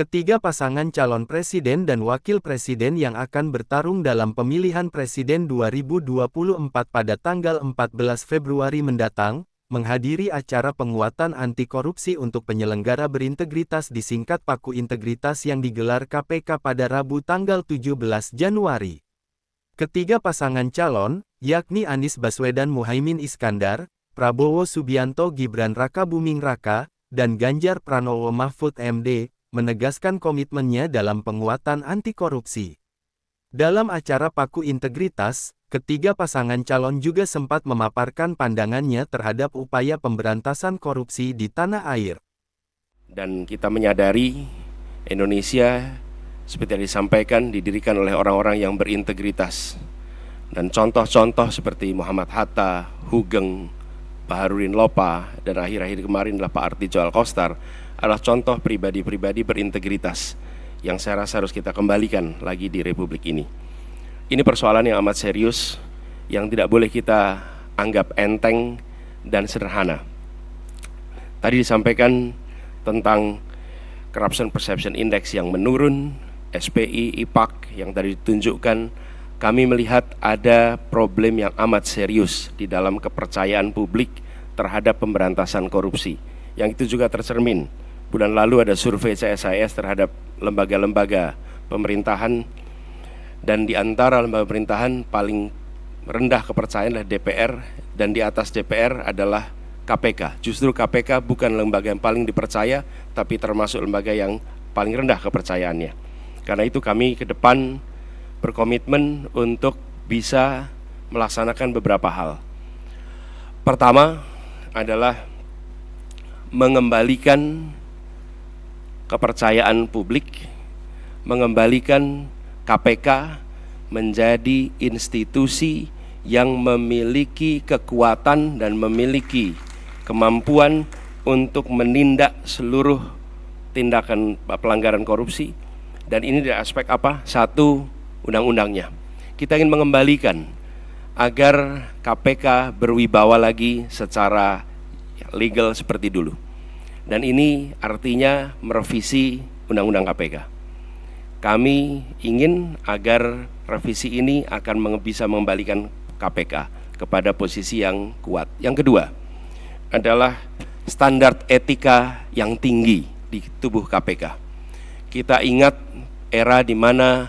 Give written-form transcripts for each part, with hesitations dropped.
Ketiga pasangan calon presiden dan wakil presiden yang akan bertarung dalam pemilihan presiden 2024 pada tanggal 14 Februari mendatang, menghadiri acara penguatan anti korupsi untuk penyelenggara berintegritas disingkat Paku Integritas yang digelar KPK pada Rabu tanggal 17 Januari. Ketiga pasangan calon, yakni Anies Baswedan Muhaimin Iskandar, Prabowo Subianto Gibran Rakabuming Raka, dan Ganjar Pranowo Mahfud MD, menegaskan komitmennya dalam penguatan anti korupsi. Dalam acara Paku Integritas, ketiga pasangan calon juga sempat memaparkan pandangannya terhadap upaya pemberantasan korupsi di tanah air. Dan kita menyadari Indonesia, seperti yang disampaikan, didirikan oleh orang-orang yang berintegritas. Dan contoh-contoh seperti Muhammad Hatta, Hugeng, Baharudin Lopa, dan akhir-akhir kemarin adalah Pak Artijo Alkostar, adalah contoh pribadi-pribadi berintegritas yang saya rasa harus kita kembalikan lagi di Republik ini. Ini persoalan yang amat serius, yang tidak boleh kita anggap enteng dan sederhana. Tadi disampaikan tentang Corruption Perception Index yang menurun, SPI, IPAK yang tadi ditunjukkan. Kami melihat ada problem yang amat serius di dalam kepercayaan publik terhadap pemberantasan korupsi. Yang itu juga tercermin. Bulan lalu ada survei CSIS terhadap lembaga-lembaga pemerintahan, dan di antara lembaga pemerintahan paling rendah kepercayaan adalah DPR, dan di atas DPR adalah KPK. Justru KPK bukan lembaga yang paling dipercaya, tapi termasuk lembaga yang paling rendah kepercayaannya. Karena itu kami ke depan berkomitmen untuk bisa melaksanakan beberapa hal. Pertama adalah mengembalikan kepercayaan publik, mengembalikan KPK menjadi institusi yang memiliki kekuatan dan memiliki kemampuan untuk menindak seluruh tindakan pelanggaran korupsi. Dan ini dari aspek apa? Satu, undang-undangnya. Kita ingin mengembalikan agar KPK berwibawa lagi secara legal seperti dulu. Dan ini artinya merevisi Undang-Undang KPK. Kami ingin agar revisi ini akan bisa mengembalikan KPK kepada posisi yang kuat. Yang kedua adalah standar etika yang tinggi di tubuh KPK. Kita ingat era di mana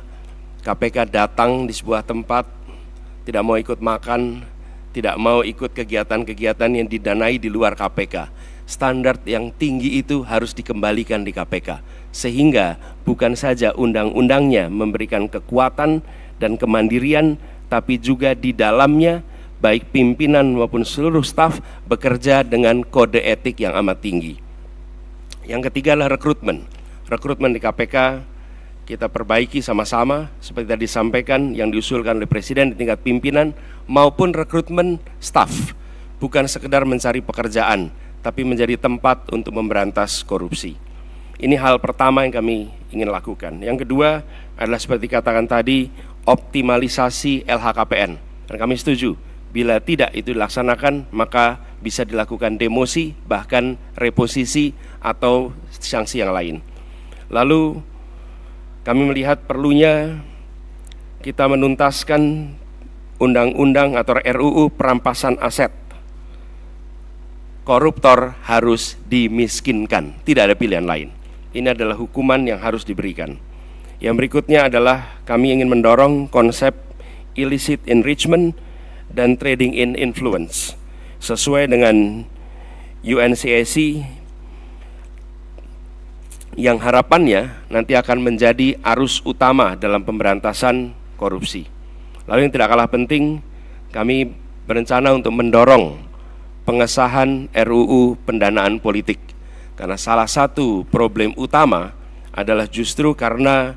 KPK datang di sebuah tempat, tidak mau ikut makan, tidak mau ikut kegiatan-kegiatan yang didanai di luar KPK. Standar yang tinggi itu harus dikembalikan di KPK, sehingga bukan saja undang-undangnya memberikan kekuatan dan kemandirian, tapi juga di dalamnya baik pimpinan maupun seluruh staf bekerja dengan kode etik yang amat tinggi. Yang ketiga adalah rekrutmen. Rekrutmen di KPK kita perbaiki sama-sama, seperti tadi disampaikan yang diusulkan oleh Presiden di tingkat pimpinan maupun rekrutmen staf, bukan sekedar mencari pekerjaan, tapi menjadi tempat untuk memberantas korupsi. Ini hal pertama yang kami ingin lakukan. Yang kedua adalah seperti katakan tadi, optimalisasi LHKPN. Dan kami setuju, bila tidak itu dilaksanakan, maka bisa dilakukan demosi, bahkan reposisi atau sanksi yang lain. Lalu kami melihat perlunya kita menuntaskan undang-undang atau RUU perampasan aset. Koruptor harus dimiskinkan, tidak ada pilihan lain. Ini adalah hukuman yang harus diberikan. Yang berikutnya adalah kami ingin mendorong konsep illicit enrichment dan trading in influence sesuai dengan UNCAC yang harapannya nanti akan menjadi arus utama dalam pemberantasan korupsi. Lalu yang tidak kalah penting, kami berencana untuk mendorong pengesahan RUU pendanaan politik, karena salah satu problem utama adalah justru karena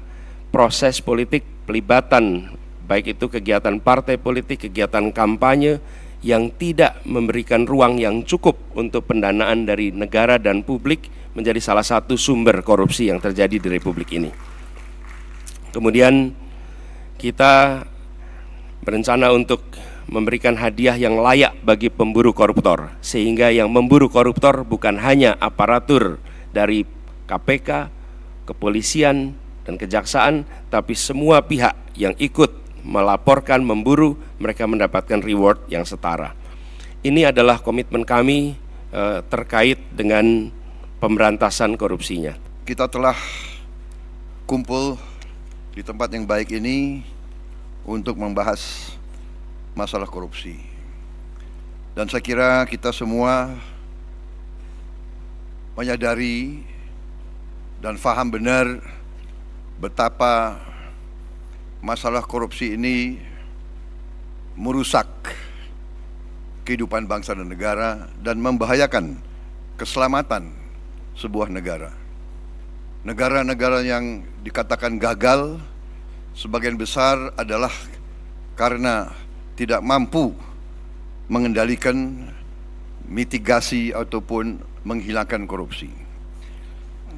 proses politik pelibatan, baik itu kegiatan partai politik, kegiatan kampanye yang tidak memberikan ruang yang cukup untuk pendanaan dari negara dan publik, menjadi salah satu sumber korupsi yang terjadi di Republik ini. Kemudian kita berencana untuk memberikan hadiah yang layak bagi pemburu koruptor, sehingga yang memburu koruptor bukan hanya aparatur dari KPK, kepolisian, dan kejaksaan, tapi semua pihak yang ikut melaporkan, memburu, mereka mendapatkan reward yang setara. Ini adalah komitmen kami terkait dengan pemberantasan korupsinya. Kita telah kumpul di tempat yang baik ini untuk membahas masalah korupsi. Dan saya kira kita semua menyadari dan faham benar betapa masalah korupsi ini merusak kehidupan bangsa dan negara dan membahayakan keselamatan sebuah negara. Negara-negara yang dikatakan gagal sebagian besar adalah karena tidak mampu mengendalikan, mitigasi ataupun menghilangkan korupsi.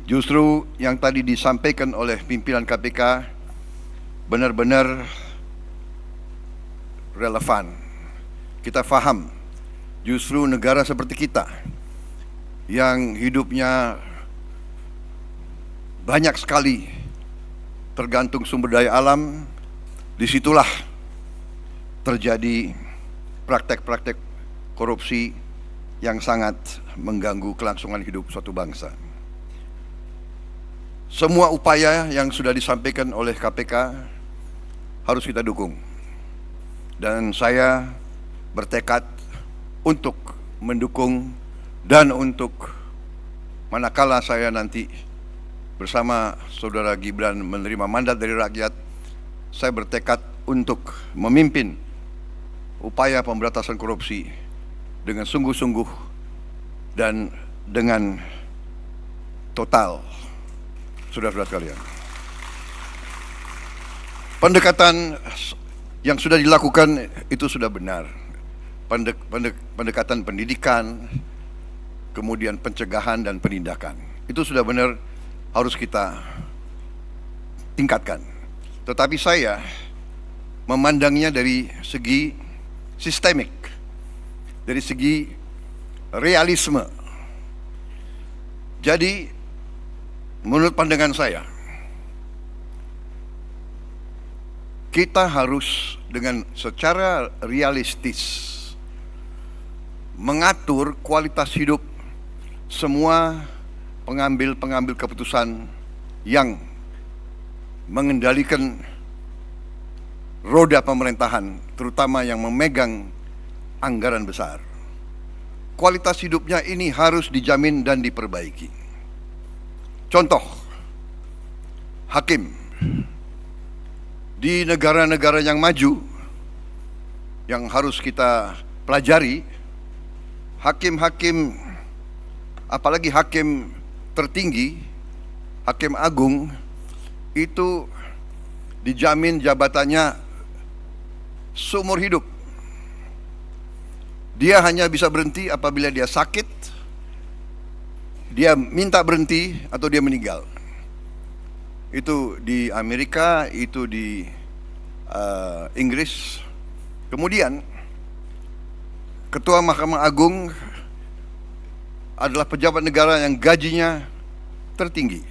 Justru yang tadi disampaikan oleh pimpinan KPK benar-benar relevan. Kita faham justru negara seperti kita yang hidupnya banyak sekali tergantung sumber daya alam, disitulah terjadi praktek-praktek korupsi yang sangat mengganggu kelangsungan hidup suatu bangsa. Semua upaya yang sudah disampaikan oleh KPK harus kita dukung. Dan saya bertekad untuk mendukung dan untuk manakala saya nanti bersama Saudara Gibran menerima mandat dari rakyat, saya bertekad untuk memimpin upaya pemberantasan korupsi dengan sungguh-sungguh dan dengan total. Saudara-saudara sekalian, pendekatan yang sudah dilakukan itu sudah benar. Pendekatan pendidikan, kemudian pencegahan dan penindakan, itu sudah benar, harus kita tingkatkan. Tetapi saya memandangnya dari segi sistemik, dari segi realisme. Jadi menurut pandangan saya, kita harus dengan secara realistis mengatur kualitas hidup semua pengambil keputusan yang mengendalikan roda pemerintahan, terutama yang memegang anggaran besar. Kualitas hidupnya ini harus dijamin dan diperbaiki. Contoh, hakim di negara-negara yang maju yang harus kita pelajari, hakim-hakim, apalagi hakim tertinggi, hakim agung, itu dijamin jabatannya seumur hidup. Dia hanya bisa berhenti apabila dia sakit, dia minta berhenti, atau dia meninggal. Itu di Amerika, itu di Inggris. Kemudian Ketua Mahkamah Agung adalah pejabat negara yang gajinya tertinggi.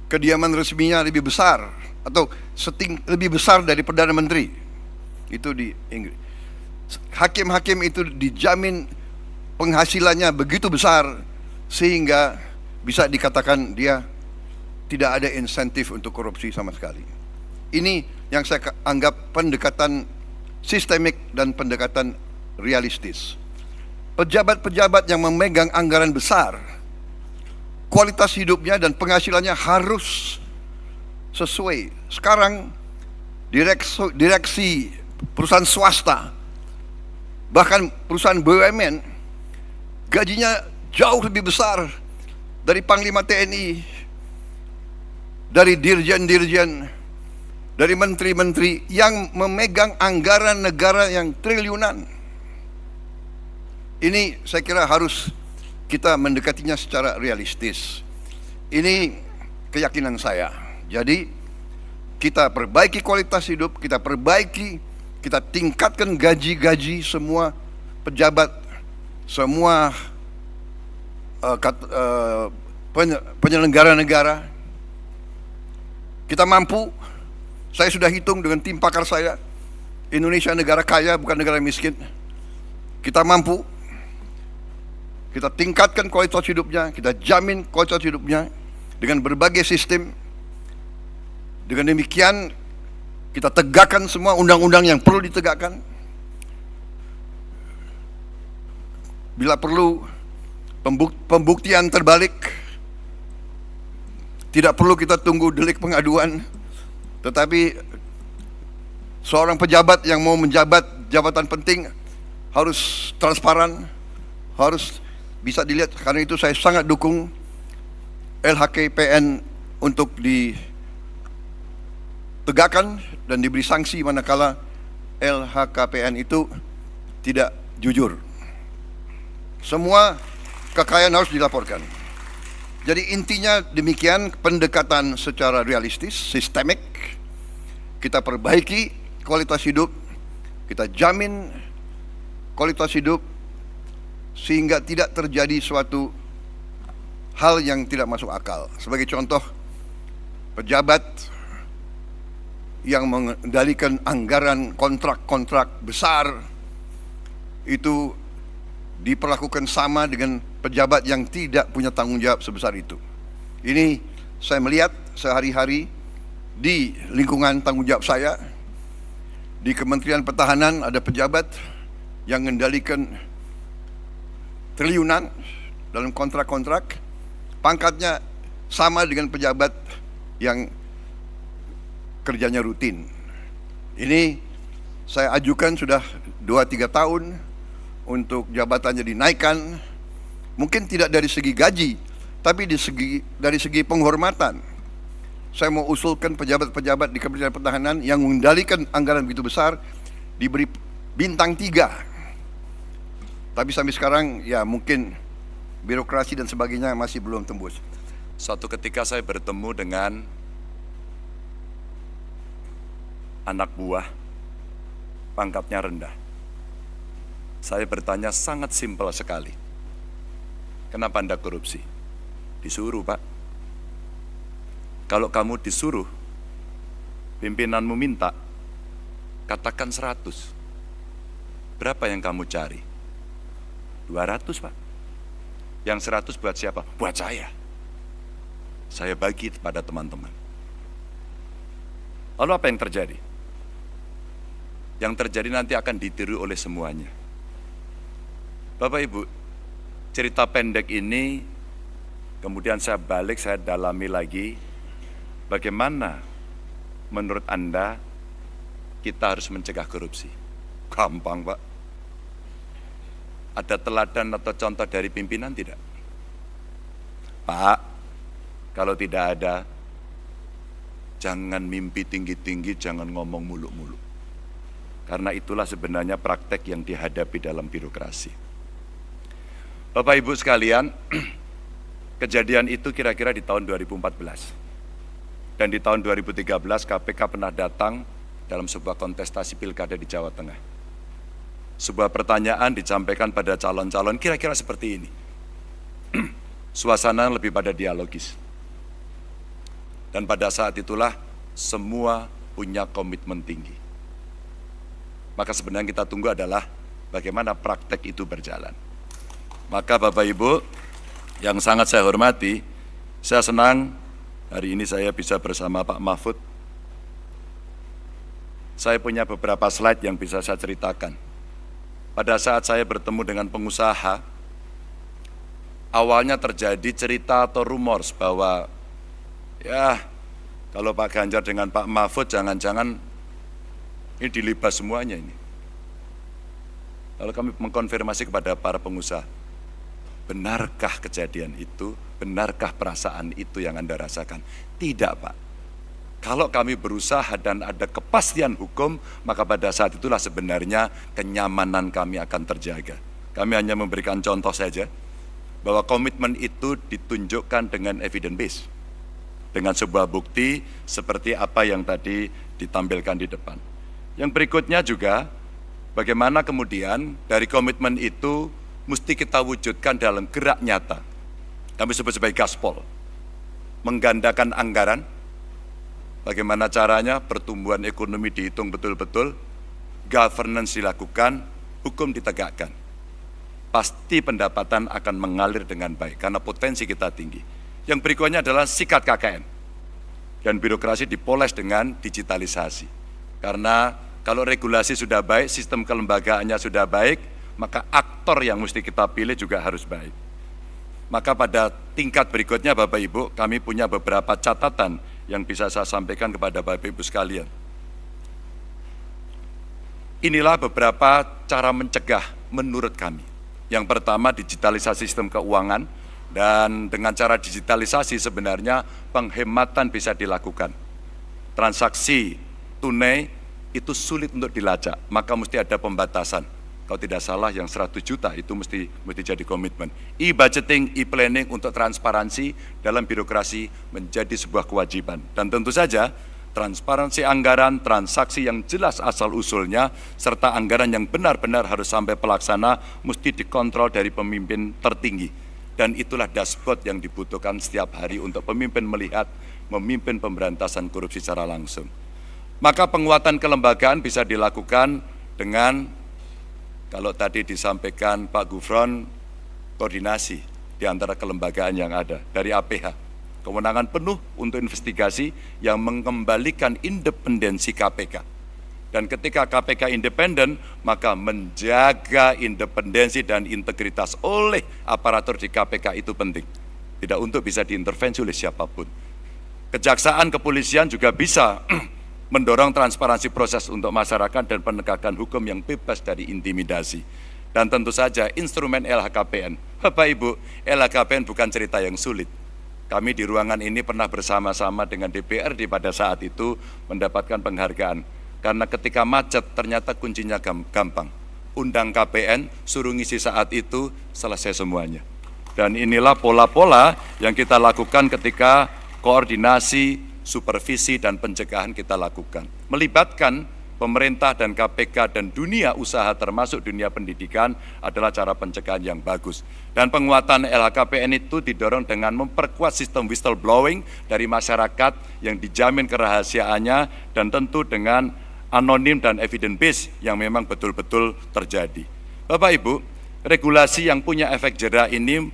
Kediaman resminya lebih besar, atau lebih besar dari Perdana Menteri. Itu di Inggris. Hakim-hakim itu dijamin penghasilannya begitu besar sehingga bisa dikatakan dia tidak ada insentif untuk korupsi sama sekali. Ini yang saya anggap pendekatan sistemik dan pendekatan realistis. Pejabat-pejabat yang memegang anggaran besar, kualitas hidupnya dan penghasilannya harus sesuai. Sekarang direksi perusahaan swasta, bahkan perusahaan BUMN, gajinya jauh lebih besar dari Panglima TNI, dari dirjen-dirjen, dari menteri-menteri yang memegang anggaran negara yang triliunan. Ini saya kira harus kita mendekatinya secara realistis. Ini keyakinan saya. Jadi kita perbaiki kualitas hidup, kita tingkatkan gaji-gaji semua pejabat, semua penyelenggara negara, Kita mampu, saya sudah hitung dengan tim pakar saya, Indonesia negara kaya bukan negara miskin. Kita mampu, kita tingkatkan kualitas hidupnya, kita jamin kualitas hidupnya dengan berbagai sistem. Dengan demikian kita tegakkan semua undang-undang yang perlu ditegakkan. Bila perlu pembuktian terbalik, tidak perlu kita tunggu delik pengaduan, tetapi seorang pejabat yang mau menjabat jabatan penting harus transparan, harus bisa dilihat. Karena itu saya sangat dukung LHKPN untuk ditegakkan dan diberi sanksi manakala LHKPN itu tidak jujur. Semua kekayaan harus dilaporkan. Jadi intinya demikian, pendekatan secara realistis, sistemik. Kita perbaiki kualitas hidup, kita jamin kualitas hidup sehingga tidak terjadi suatu hal yang tidak masuk akal. Sebagai contoh, pejabat yang mengendalikan anggaran kontrak-kontrak besar itu diperlakukan sama dengan pejabat yang tidak punya tanggung jawab sebesar itu. Ini saya melihat sehari-hari di lingkungan tanggung jawab saya. Di Kementerian Pertahanan ada pejabat yang mengendalikan triliunan dalam kontrak-kontrak, pangkatnya sama dengan pejabat yang kerjanya rutin. Ini saya ajukan sudah 2-3 tahun untuk jabatannya dinaikkan, mungkin tidak dari segi gaji, tapi dari segi penghormatan. Saya mau usulkan pejabat-pejabat di Kementerian Pertahanan yang mengendalikan anggaran begitu besar diberi bintang 3. Tapi sampai sekarang ya mungkin birokrasi dan sebagainya masih belum tembus. Suatu ketika saya bertemu dengan anak buah, pangkatnya rendah. Saya bertanya sangat simpel sekali. Kenapa Anda korupsi? Disuruh, Pak. Kalau kamu disuruh, pimpinanmu minta, katakan 100. Berapa yang kamu cari? 200, Pak. Yang 100 buat siapa? Buat saya. Saya bagi kepada teman-teman. Lalu apa yang terjadi? Yang terjadi nanti akan ditiru oleh semuanya. Bapak Ibu, cerita pendek ini kemudian saya balik, saya dalami lagi. Bagaimana menurut Anda kita harus mencegah korupsi? Gampang, Pak. Ada teladan atau contoh dari pimpinan tidak? Pak, kalau tidak ada, jangan mimpi tinggi-tinggi, jangan ngomong muluk-muluk. Karena itulah sebenarnya praktek yang dihadapi dalam birokrasi. Bapak Ibu sekalian, kejadian itu kira-kira di tahun 2014. Dan di tahun 2013 KPK pernah datang dalam sebuah kontestasi pilkada di Jawa Tengah. Sebuah pertanyaan disampaikan pada calon-calon kira-kira seperti ini. Suasana lebih pada dialogis. Dan pada saat itulah semua punya komitmen tinggi. Maka sebenarnya kita tunggu adalah bagaimana praktek itu berjalan. Maka Bapak Ibu yang sangat saya hormati, saya senang hari ini saya bisa bersama Pak Mahfud. Saya punya beberapa slide yang bisa saya ceritakan. Pada saat saya bertemu dengan pengusaha, awalnya terjadi cerita atau rumors bahwa ya kalau Pak Ganjar dengan Pak Mahfud jangan-jangan ini dilibas semuanya ini. Lalu kami mengkonfirmasi kepada para pengusaha, benarkah kejadian itu? Benarkah perasaan itu yang Anda rasakan? Tidak, Pak. Kalau kami berusaha dan ada kepastian hukum, maka pada saat itulah sebenarnya kenyamanan kami akan terjaga. Kami hanya memberikan contoh saja, bahwa komitmen itu ditunjukkan dengan evidence base. Dengan sebuah bukti seperti apa yang tadi ditampilkan di depan. Yang berikutnya juga, bagaimana kemudian dari komitmen itu mesti kita wujudkan dalam gerak nyata. Kami sebut sebagai gaspol, menggandakan anggaran, Bagaimana caranya? Pertumbuhan ekonomi dihitung betul-betul, governance dilakukan, hukum ditegakkan. Pasti pendapatan akan mengalir dengan baik, karena potensi kita tinggi. Yang berikutnya adalah sikat KKN. Dan birokrasi dipoles dengan digitalisasi. Karena kalau regulasi sudah baik, sistem kelembagaannya sudah baik, maka aktor yang mesti kita pilih juga harus baik. Maka pada tingkat berikutnya Bapak Ibu, kami punya beberapa catatan yang bisa saya sampaikan kepada Bapak Ibu sekalian. Inilah beberapa cara mencegah menurut kami. Yang pertama, digitalisasi sistem keuangan, dan dengan cara digitalisasi sebenarnya penghematan bisa dilakukan. Transaksi tunai itu sulit untuk dilacak, maka mesti ada pembatasan. Kalau tidak salah yang 100 juta itu mesti jadi komitmen. E-budgeting, e-planning untuk transparansi dalam birokrasi menjadi sebuah kewajiban. Dan tentu saja transparansi anggaran, transaksi yang jelas asal-usulnya, serta anggaran yang benar-benar harus sampai pelaksana mesti dikontrol dari pemimpin tertinggi. Dan itulah dashboard yang dibutuhkan setiap hari untuk pemimpin melihat, memimpin pemberantasan korupsi secara langsung. Maka penguatan kelembagaan bisa dilakukan dengan, kalau tadi disampaikan Pak Gufron, koordinasi di antara kelembagaan yang ada, dari APH. Kewenangan penuh untuk investigasi yang mengembalikan independensi KPK. Dan ketika KPK independen, maka menjaga independensi dan integritas oleh aparatur di KPK itu penting. Tidak untuk bisa diintervensi oleh siapapun. Kejaksaan, kepolisian juga bisa mendorong transparansi proses untuk masyarakat dan penegakan hukum yang bebas dari intimidasi. Dan tentu saja instrumen LHKPN. Bapak Ibu, LHKPN bukan cerita yang sulit. Kami di ruangan ini pernah bersama-sama dengan DPRD pada saat itu mendapatkan penghargaan. Karena ketika macet ternyata kuncinya gampang. Undang KPN, suruh ngisi saat itu, selesai semuanya. Dan inilah pola-pola yang kita lakukan ketika koordinasi, supervisi, dan pencegahan kita lakukan. Melibatkan pemerintah dan KPK dan dunia usaha termasuk dunia pendidikan adalah cara pencegahan yang bagus. Dan penguatan LHKPN itu didorong dengan memperkuat sistem whistleblowing dari masyarakat yang dijamin kerahasiaannya dan tentu dengan anonim dan evidence base yang memang betul-betul terjadi. Bapak Ibu, regulasi yang punya efek jera ini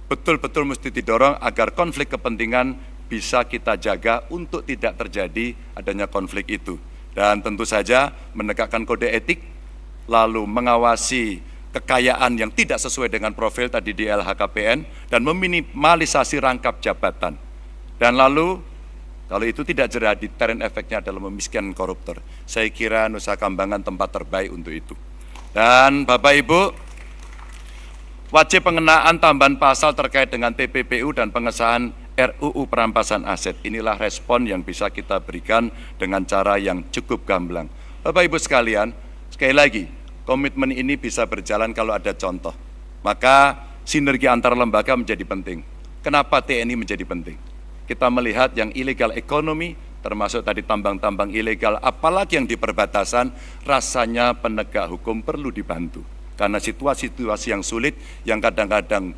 betul-betul mesti didorong agar konflik kepentingan bisa kita jaga untuk tidak terjadi adanya konflik itu. Dan tentu saja menegakkan kode etik, lalu mengawasi kekayaan yang tidak sesuai dengan profil tadi di LHKPN, dan meminimalisasi rangkap jabatan. Dan lalu, kalau itu tidak jera, deterrent efeknya adalah memiskinkan koruptor. Saya kira Nusa Kambangan tempat terbaik untuk itu. Dan Bapak Ibu, wajib pengenaan tambahan pasal terkait dengan TPPU dan pengesahan RUU perampasan aset. Inilah respon yang bisa kita berikan dengan cara yang cukup gamblang. Bapak Ibu sekalian, sekali lagi, komitmen ini bisa berjalan kalau ada contoh. Maka sinergi antar lembaga menjadi penting. Kenapa TNI menjadi penting? Kita melihat yang illegal ekonomi, termasuk tadi tambang-tambang ilegal, apalagi yang di perbatasan, rasanya penegak hukum perlu dibantu. Karena situasi-situasi yang sulit, yang kadang-kadang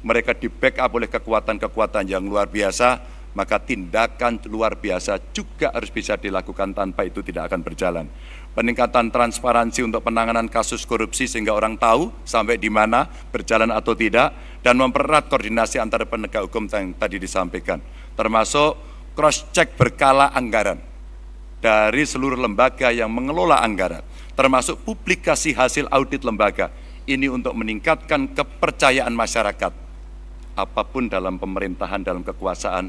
mereka di-backup oleh kekuatan-kekuatan yang luar biasa, maka tindakan luar biasa juga harus bisa dilakukan, tanpa itu tidak akan berjalan. Peningkatan transparansi untuk penanganan kasus korupsi sehingga orang tahu sampai di mana, berjalan atau tidak, dan mempererat koordinasi antara penegak hukum yang tadi disampaikan, termasuk cross-check berkala anggaran dari seluruh lembaga yang mengelola anggaran, termasuk publikasi hasil audit lembaga. Ini untuk meningkatkan kepercayaan masyarakat. Apapun dalam pemerintahan, dalam kekuasaan,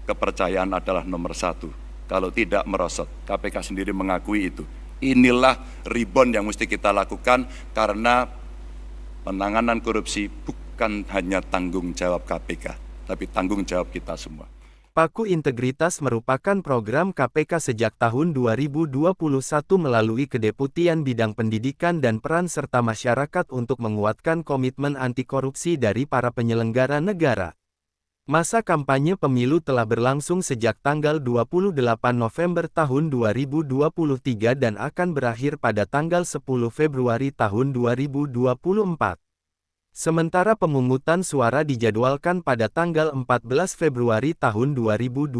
kepercayaan adalah nomor satu. Kalau tidak merosot, KPK sendiri mengakui itu. Inilah rebound yang mesti kita lakukan, karena penanganan korupsi bukan hanya tanggung jawab KPK, tapi tanggung jawab kita semua. Paku Integritas merupakan program KPK sejak tahun 2021 melalui Kedeputian Bidang Pendidikan dan Peran serta Masyarakat untuk menguatkan komitmen anti korupsi dari para penyelenggara negara. Masa kampanye pemilu telah berlangsung sejak tanggal 28 November tahun 2023 dan akan berakhir pada tanggal 10 Februari tahun 2024. Sementara pemungutan suara dijadwalkan pada tanggal 14 Februari tahun 2024.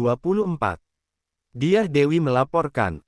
Diah Dewi melaporkan.